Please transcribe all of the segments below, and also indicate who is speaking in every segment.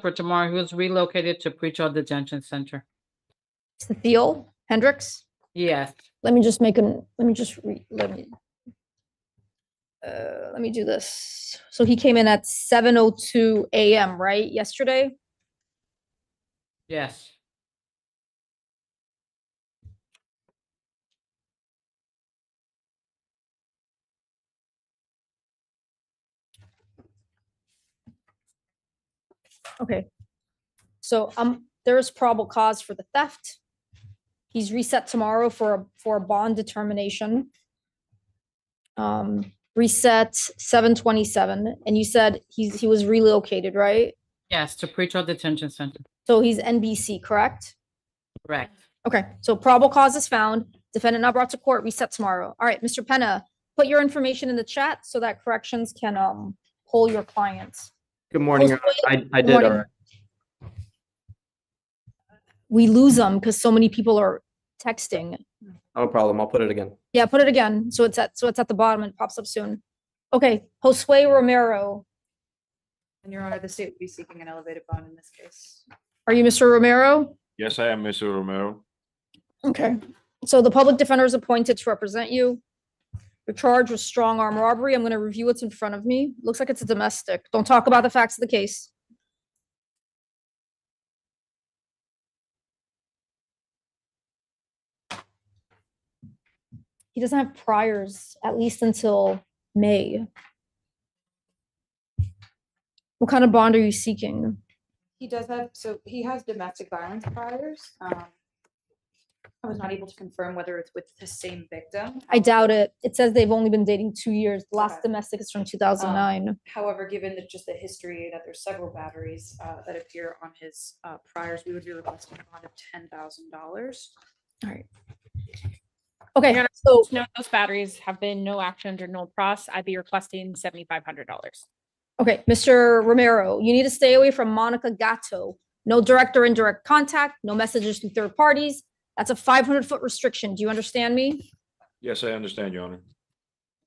Speaker 1: for tomorrow. He was relocated to pretrial detention center.
Speaker 2: Theo Hendricks.
Speaker 1: Yes,
Speaker 2: Let me just make an, let me do this. So he came in at 7:02 a.m., right? Yesterday?
Speaker 1: yes.
Speaker 2: Okay. So there is probable cause for the theft. He's reset tomorrow for a bond determination. Reset 7/27, and you said he was relocated, right?
Speaker 1: Yes, to pretrial detention center.
Speaker 2: So he's NBC, correct?
Speaker 1: Correct.
Speaker 2: Okay, so probable cause is found. Defendant not brought to court, reset tomorrow. All right, Mr. Penna, put your information in the chat so that corrections can pull your clients.
Speaker 3: Good morning.
Speaker 2: Post-
Speaker 3: I did.
Speaker 2: morning.
Speaker 3: All right.
Speaker 2: We lose them because so many people are texting.
Speaker 3: No problem. I'll put it again.
Speaker 2: Yeah, put it again. So it's at the bottom and it pops up soon. Okay, Josue Romero.
Speaker 4: And Your Honor, the state would be seeking an elevated bond in this case.
Speaker 2: Are you Mr. Romero?
Speaker 5: Yes, I am Mr. Romero.
Speaker 2: Okay, so the public defender is appointed to represent you. You're charged with strong arm robbery. I'm going to review what's in front of me. Looks like it's a domestic. Don't talk about the facts of the case. He doesn't have priors, at least until May. What kind of bond are you seeking?
Speaker 4: He does have, so he has domestic violence priors. I was not able to confirm whether it's with the same victim.
Speaker 2: I doubt it. It says they've only been dating 2 years. The last
Speaker 4: Okay.
Speaker 2: domestic is from 2009.
Speaker 4: However, given just the history that there's several batteries that appear on his priors, we would be requesting a bond of $10,000.
Speaker 2: All right. Okay,
Speaker 6: Your Honor,
Speaker 2: so
Speaker 6: No, those batteries have been no action under no pros. I'd be requesting $7,500.
Speaker 2: okay, Mr. Romero, you need to stay away from Monica Gatto. No direct or indirect contact, no messages from third parties. That's a 500-foot restriction. Do you understand me?
Speaker 5: Yes, I understand, Your Honor.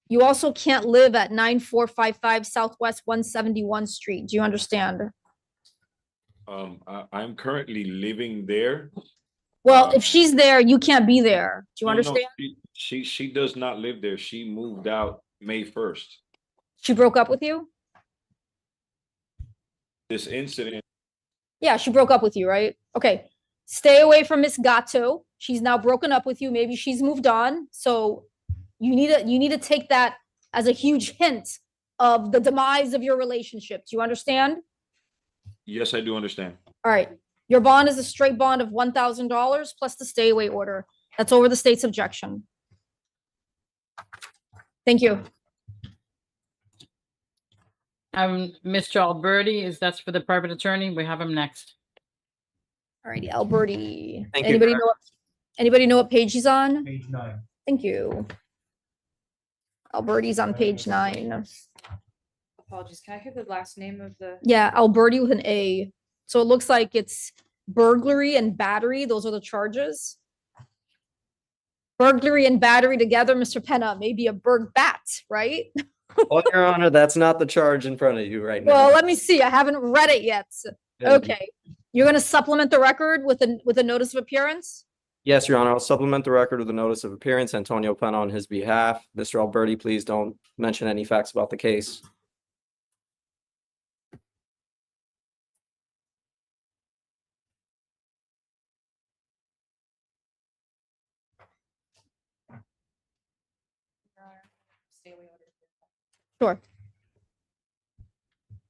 Speaker 2: You also can't live at 9455 Southwest 171 Street. Do you understand?
Speaker 5: I'm currently living there.
Speaker 2: Well, if she's there, you can't be there. Do you
Speaker 5: No, no,
Speaker 2: understand?
Speaker 5: she does not live there. She moved out May 1st.
Speaker 2: She broke up with you?
Speaker 5: This incident,
Speaker 2: Yeah, she broke up with you, right? Okay. Stay away from Miss Gatto. She's now broken up with you. Maybe she's moved on. So you need to take that as a huge hint of the demise of your relationship. Do you understand?
Speaker 5: yes, I do understand.
Speaker 2: All right. Your bond is a straight bond of $1,000 plus the stay away order. That's over the state's objection. Thank you.
Speaker 1: Mr. Albertie, that's for the private attorney. We have him next.
Speaker 2: All righty, Albertie.
Speaker 3: Thank you,
Speaker 2: Anybody know what page he's on?
Speaker 7: Page 9.
Speaker 2: Thank you. Albertie's on page 9.
Speaker 4: Apologies, can I hear the last name of the?
Speaker 2: Yeah, Albertie with an A. So it looks like it's burglary and battery. Those are the charges. Burglary and battery together, Mr. Penna, maybe a burg bat, right?
Speaker 3: Well, Your Honor, that's not the charge in front of you right now.
Speaker 2: Well, let me see. I haven't read it yet.
Speaker 3: Thank you.
Speaker 2: Okay. You're going to supplement the record with a notice of appearance?
Speaker 3: Yes, Your Honor. I'll supplement the record with a notice of appearance. Antonio Penna on his behalf. Mr. Albertie, please don't mention any facts about the case.
Speaker 4: Stay away order.
Speaker 2: Sure.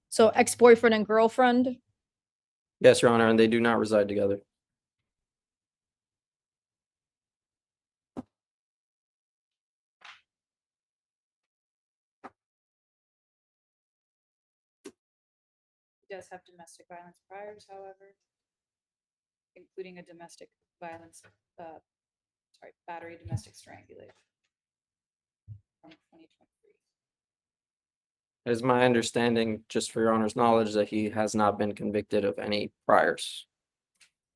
Speaker 2: So ex-boyfriend and girlfriend?
Speaker 3: Yes, Your Honor, and they do not reside together.
Speaker 4: He does have domestic violence priors, however, including a domestic violence, battery domestic strangulation from 2023.
Speaker 3: It is my understanding, just for Your Honor's knowledge, that he has not been convicted of any priors.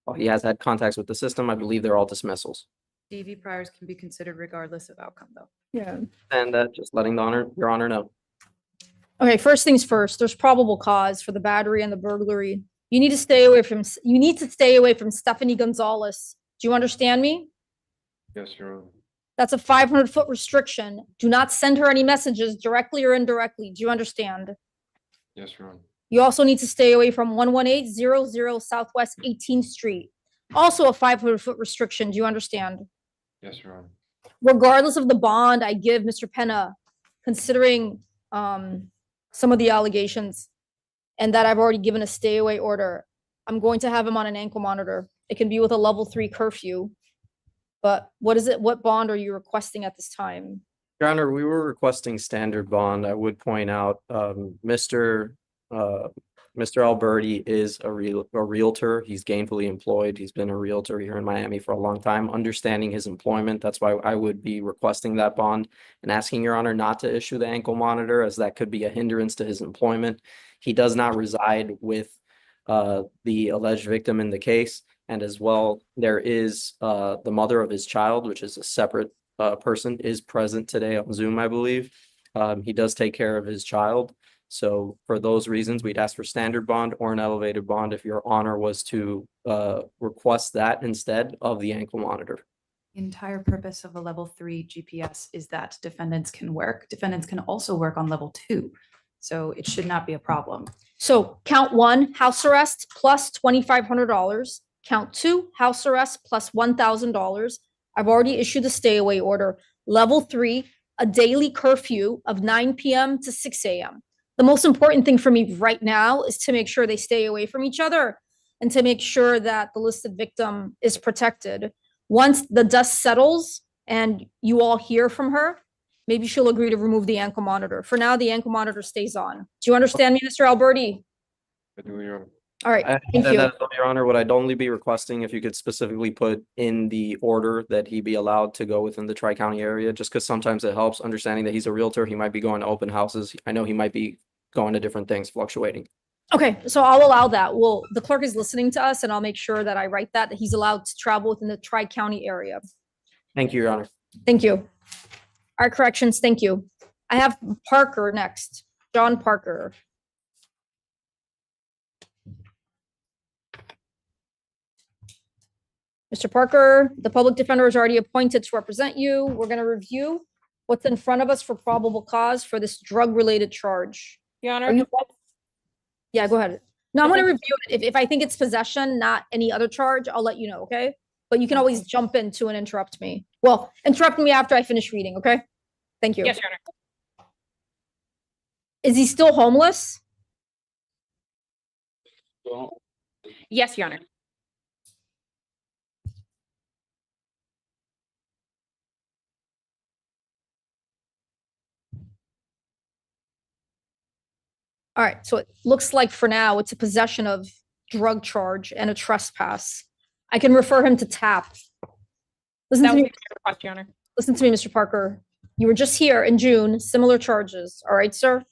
Speaker 3: While he has had contacts with the system, I believe they're all dismissals.
Speaker 4: DV priors can be considered regardless of outcome, though.
Speaker 2: Yeah.
Speaker 3: And just letting Your Honor know.
Speaker 2: Okay, first things first, there's probable cause for the battery and the burglary. You need to stay away from, you need to stay away from Stephanie Gonzalez. Do you understand me?
Speaker 5: Yes, Your Honor.
Speaker 2: That's a 500-foot restriction. Do not send her any messages directly or indirectly. Do you understand?
Speaker 5: Yes, Your Honor.
Speaker 2: You also need to stay away from 11800 Southwest 18th Street. Also a 500-foot restriction. Do you understand?
Speaker 5: Yes, Your Honor.
Speaker 2: Regardless of the bond I give Mr. Penna, considering some of the allegations and that I've already given a stay away order, I'm going to have him on an ankle monitor. It can be with a level 3 curfew. But what is it? What bond are you requesting at this time?
Speaker 3: Your Honor, we were requesting standard bond. I would point out, Mr. Albertie is a realtor. He's gainfully employed. He's been a realtor here in Miami for a long time, understanding his employment. That's why I would be requesting that bond and asking Your Honor not to issue the ankle monitor, as that could be a hindrance to his employment. He does not reside with the alleged victim in the case. And as well, there is the mother of his child, which is a separate person, is present today on Zoom, I believe. He does take care of his child. So for those reasons, we'd ask for standard bond or an elevated bond if Your Honor was to request that instead of the ankle monitor.
Speaker 4: The entire purpose of a level 3 GPS is that defendants can work. Defendants can also work on level 2. So it should not be a problem.
Speaker 2: So count 1, house arrest plus $2,500. Count 2, house arrest plus $1,000. I've already issued the stay away order. Level 3, a daily curfew of 9 p.m. to 6 a.m. The most important thing for me right now is to make sure they stay away from each other and to make sure that the listed victim is protected. Once the dust settles and you all hear from her, maybe she'll agree to remove the ankle monitor. For now, the ankle monitor stays on. Do you understand me, Mr. Albertie?
Speaker 5: I do, Your Honor.
Speaker 2: All right, thank
Speaker 3: And
Speaker 2: you.
Speaker 3: then, Your Honor, what I'd only be requesting if you could specifically put in the order that he be allowed to go within the Tri-County area, just because sometimes it helps understanding that he's a realtor. He might be going to open houses. I know he might be going to different things, fluctuating.
Speaker 2: Okay, so I'll allow that. Well, the clerk is listening to us and I'll make sure that I write that he's allowed to travel within the Tri-County area.
Speaker 3: Thank you, Your Honor.
Speaker 2: Thank you. Our corrections, thank you. I have Parker next, John Parker. Mr. Parker, the public defender is already appointed to represent you. We're going to review what's in front of us for probable cause for this drug-related charge.
Speaker 6: Your
Speaker 2: Are
Speaker 6: Honor,
Speaker 2: you? Yeah, go ahead. No, I'm
Speaker 6: I
Speaker 2: going to
Speaker 6: think-
Speaker 2: review it. If I think it's possession, not any other charge, I'll let you know, okay? But you can always jump into and interrupt me. Well, interrupt me after I finish reading, okay? Thank you.
Speaker 6: yes, Your Honor.
Speaker 2: Is he still homeless?
Speaker 6: Yes, Your Honor.
Speaker 2: All right, so it looks like for now, it's a possession of drug charge and a trespass. I can refer him to TAP. Listen
Speaker 6: That
Speaker 2: to
Speaker 6: was
Speaker 2: me,
Speaker 6: my request, Your Honor.
Speaker 2: listen to me, Mr. Parker. You were just here in June, similar charges, all right, sir?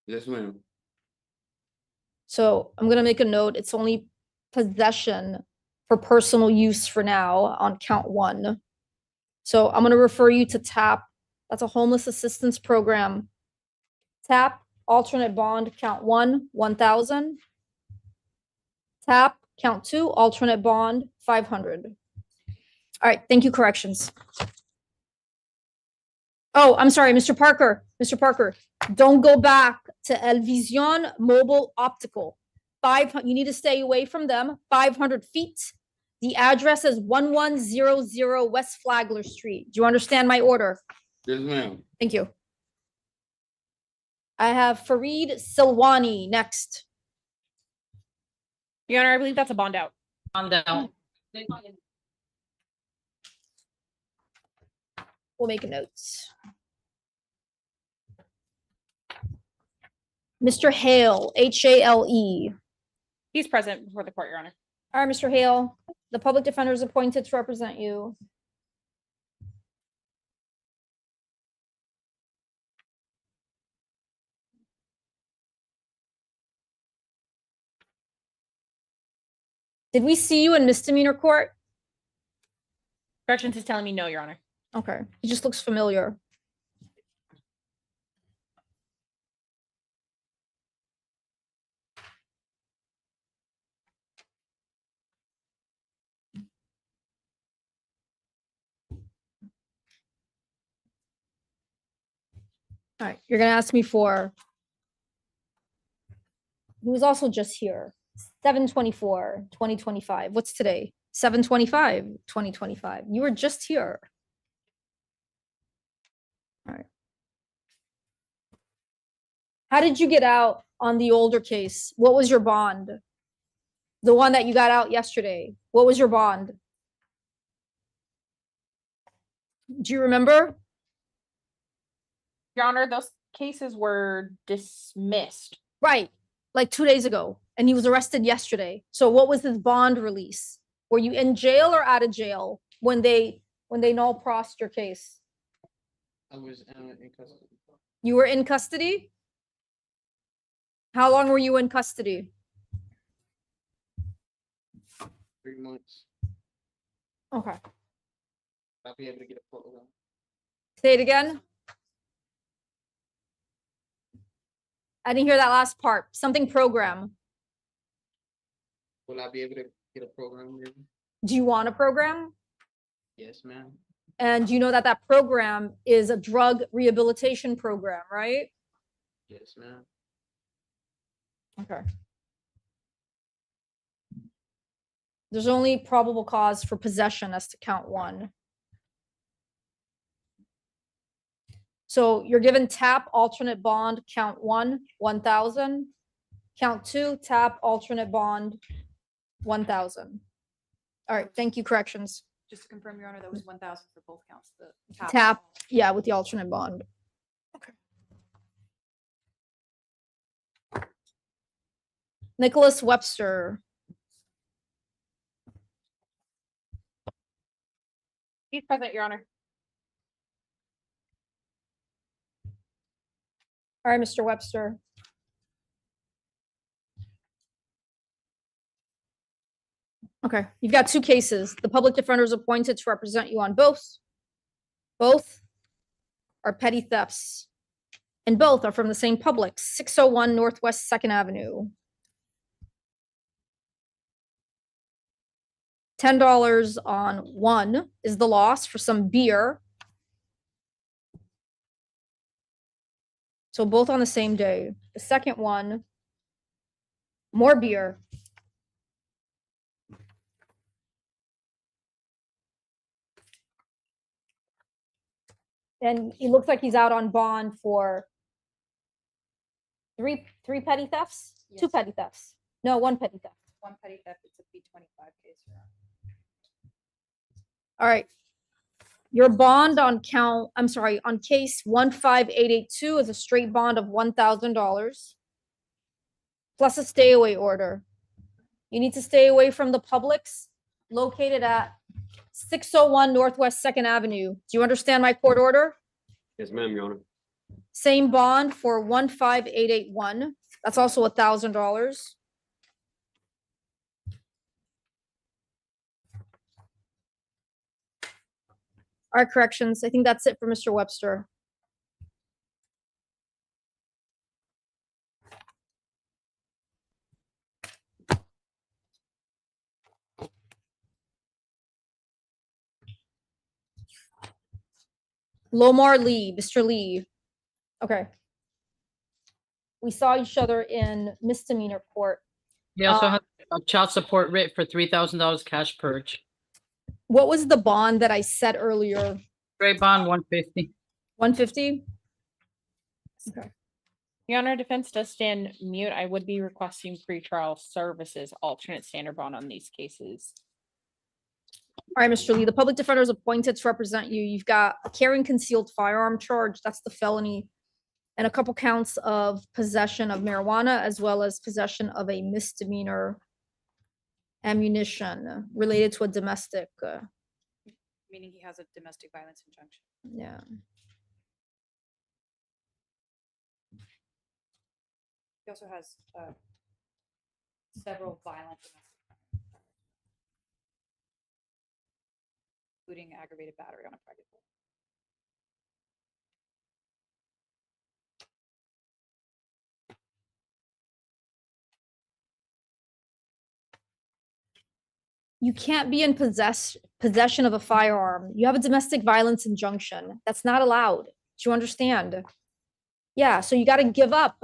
Speaker 5: Yes, ma'am.
Speaker 2: So I'm gonna make a note, it's only possession for personal use for now on count 1. So I'm gonna refer you to TAP. That's a homeless assistance program. TAP, alternate bond, count 1, 1,000. TAP, count 2, alternate bond, 500. All right, thank you, corrections. Oh, I'm sorry, Mr. Parker, don't go back to El Vision Mobile Optical. You need to stay away from them, 500 feet. The address is 1100 West Flagler Street. Do you understand my order?
Speaker 5: Yes, ma'am.
Speaker 2: Thank you. I have Fareed Silwani next.
Speaker 6: Your Honor, I believe that's a bond out.
Speaker 1: On down.
Speaker 2: We'll make notes. Mr. Hale, Hale.
Speaker 6: He's present before the court, Your Honor.
Speaker 2: All right, Mr. Hale, the public defender is appointed to represent you. Did we see you in misdemeanor court?
Speaker 6: Corrections is telling me no, Your Honor.
Speaker 2: Okay, he just looks familiar. All right, you're gonna ask me for. He was also just here, 7/24/2025. What's today? 7/25/2025. You were just here. All right. How did you get out on the older case? What was your bond? The one that you got out yesterday. What was your bond? Do you remember?
Speaker 6: Your Honor, those cases were dismissed.
Speaker 2: Right, like 2 days ago, and he was arrested yesterday. So what was his bond release? Were you in jail or out of jail when they null prossed your case?
Speaker 3: I was in custody.
Speaker 2: You were in custody? How long were you in custody?
Speaker 3: 3 months.
Speaker 2: Okay,
Speaker 3: I'll be able to get a program.
Speaker 2: say it again. I didn't hear that last part. Something program.
Speaker 3: Will I be able to get a program?
Speaker 2: Do you want a program?
Speaker 3: Yes, ma'am.
Speaker 2: And you know that that program is a drug rehabilitation program, right?
Speaker 3: Yes, ma'am.
Speaker 2: Okay. There's only probable cause for possession as to count one. So you're given tap alternate bond, count one, 1,000. Count two, tap alternate bond, 1,000. All right, thank you, corrections.
Speaker 4: Just to confirm, Your Honor, that was 1,000 for both counts. The
Speaker 2: Tap, yeah, with the alternate bond. Okay. Nicholas Webster.
Speaker 6: He's present, Your Honor.
Speaker 2: All right, Mr. Webster. Okay, you've got two cases. The public defender is appointed to represent you on both. Both are petty thefts. And both are from the same Publix, 601 Northwest 2nd Avenue. $10 on one is the loss for some beer. So both on the same day. The second one, more beer. And he looks like he's out on bond for three petty thefts? Two
Speaker 4: Yes.
Speaker 2: petty thefts. No, one petty theft.
Speaker 4: One petty theft, it's a B25 case, Your Honor.
Speaker 2: All right. Your bond on count, I'm sorry, on case 15882 is a straight bond of $1,000 plus a stay away order. You need to stay away from the Publix located at 601 Northwest 2nd Avenue. Do you understand my court order?
Speaker 5: Yes, ma'am, Your Honor.
Speaker 2: Same bond for 15881. That's also $1,000. All right, corrections. I think that's it for Mr. Webster. Lomar Lee, Mr. Lee. Okay. We saw each other in misdemeanor court.
Speaker 1: He also has a child support writ for $3,000 cash purge.
Speaker 2: What was the bond that I said earlier?
Speaker 1: Straight bond, 150.
Speaker 2: 150? Okay.
Speaker 6: Your Honor, defense does stand mute. I would be requesting pretrial services alternate standard bond on these cases.
Speaker 2: All right, Mr. Lee, the public defender is appointed to represent you. You've got a carrying concealed firearm charge, that's the felony, and a couple counts of possession of marijuana, as well as possession of a misdemeanor ammunition related to a domestic,
Speaker 4: Meaning he has a domestic violence injunction.
Speaker 2: yeah.
Speaker 4: He also has several violent domestic including aggravated battery on a private pool.
Speaker 2: You can't be in possession of a firearm. You have a domestic violence injunction. That's not allowed. Do you understand? Yeah, so you got to give up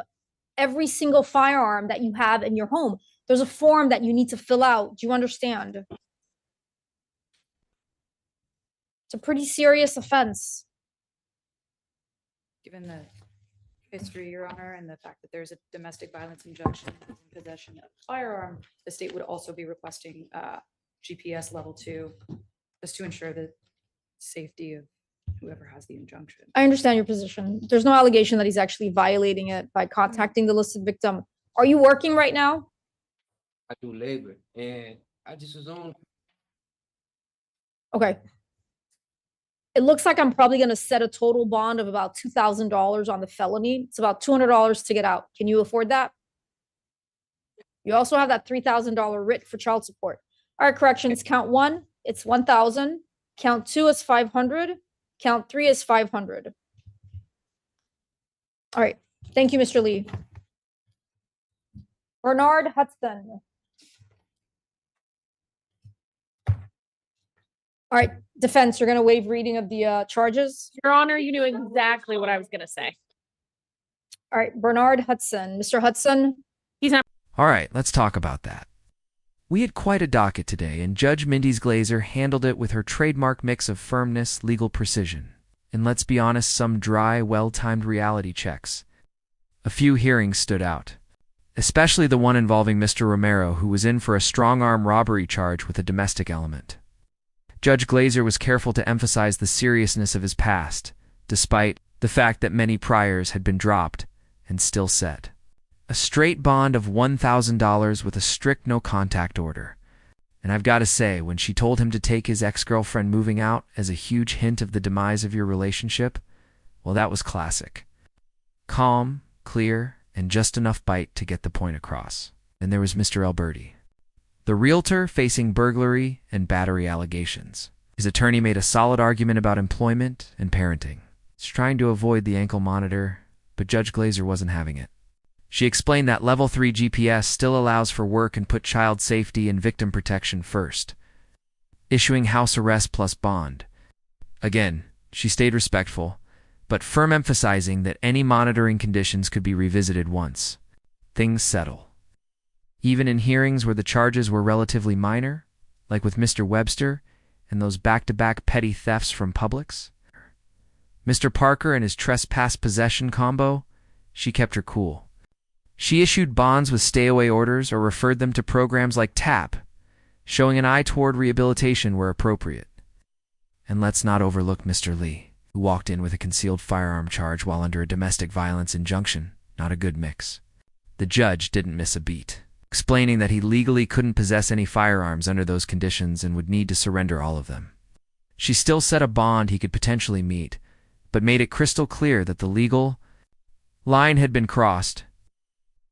Speaker 2: every single firearm that you have in your home. There's a form that you need to fill out. Do you understand? It's a pretty serious offense.
Speaker 4: Given the history, Your Honor, and the fact that there's a domestic violence injunction in possession of a firearm, the state would also be requesting GPS level 2, just to ensure the safety of whoever has the injunction.
Speaker 2: I understand your position. There's no allegation that he's actually violating it by contacting the listed victim. Are you working right now?
Speaker 7: I do labor and I just was on.
Speaker 2: Okay. It looks like I'm probably going to set a total bond of about $2,000 on the felony. It's about $200 to get out. Can you afford that? You also have that $3,000 writ for child support. All right, corrections. Count 1, it's 1,000. Count 2 is 500. Count 3 is 500. All right. Thank you, Mr. Lee. Bernard Hudson. All right, defense, you're going to waive reading of the charges.
Speaker 6: Your Honor, you knew exactly what I was gonna say.
Speaker 2: All right, Bernard Hudson. Mr. Hudson,
Speaker 8: All right, let's talk about that. We had quite a docket today, and Judge Mindy Glazer handled it with her trademark mix of firmness, legal precision, and let's be honest, some dry, well-timed reality checks. A few hearings stood out, especially the one involving Mr. Romero, who was in for a strong-arm robbery charge with a domestic element. Judge Glazer was careful to emphasize the seriousness of his past, despite the fact that many priors had been dropped and still set. A straight bond of $1,000 with a strict no-contact order. And I've got to say, when she told him to take his ex-girlfriend moving out as a huge hint of the demise of your relationship, well, that was classic. Calm, clear, and just enough bite to get the point across. And there was Mr. Albertie, the realtor facing burglary and battery allegations. His attorney made a solid argument about employment and parenting. He's trying to avoid the ankle monitor, but Judge Glazer wasn't having it. She explained that level 3 GPS still allows for work and put child safety and victim protection first, issuing house arrest plus bond. Again, she stayed respectful, but firm, emphasizing that any monitoring conditions could be revisited once things settle. Even in hearings where the charges were relatively minor, like with Mr. Webster and those back-to-back petty thefts from Publix. Mr. Parker and his trespass possession combo, she kept her cool. She issued bonds with stay-away orders or referred them to programs like TAP, showing an eye toward rehabilitation where appropriate. And let's not overlook Mr. Lee, who walked in with a concealed firearm charge while under a domestic violence injunction. Not a good mix. The judge didn't miss a beat, explaining that he legally couldn't possess any firearms under those conditions and would need to surrender all of them. She still set a bond he could potentially meet, but made it crystal clear that the legal line had been crossed.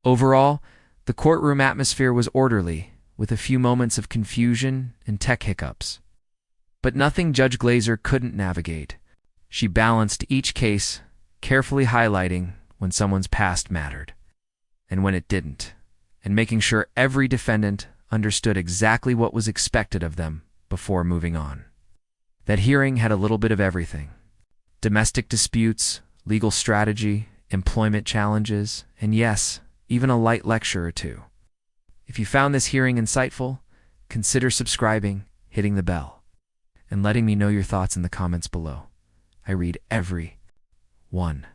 Speaker 8: Overall, the courtroom atmosphere was orderly, with a few moments of confusion and tech hiccups. But nothing Judge Glazer couldn't navigate. She balanced each case, carefully highlighting when someone's past mattered, and when it didn't, and making sure every defendant understood exactly what was expected of them before moving on. That hearing had a little bit of everything: domestic disputes, legal strategy, employment challenges, and yes, even a light lecture or two. If you found this hearing insightful, consider subscribing, hitting the bell, and letting me know your thoughts in the comments below. I read every one.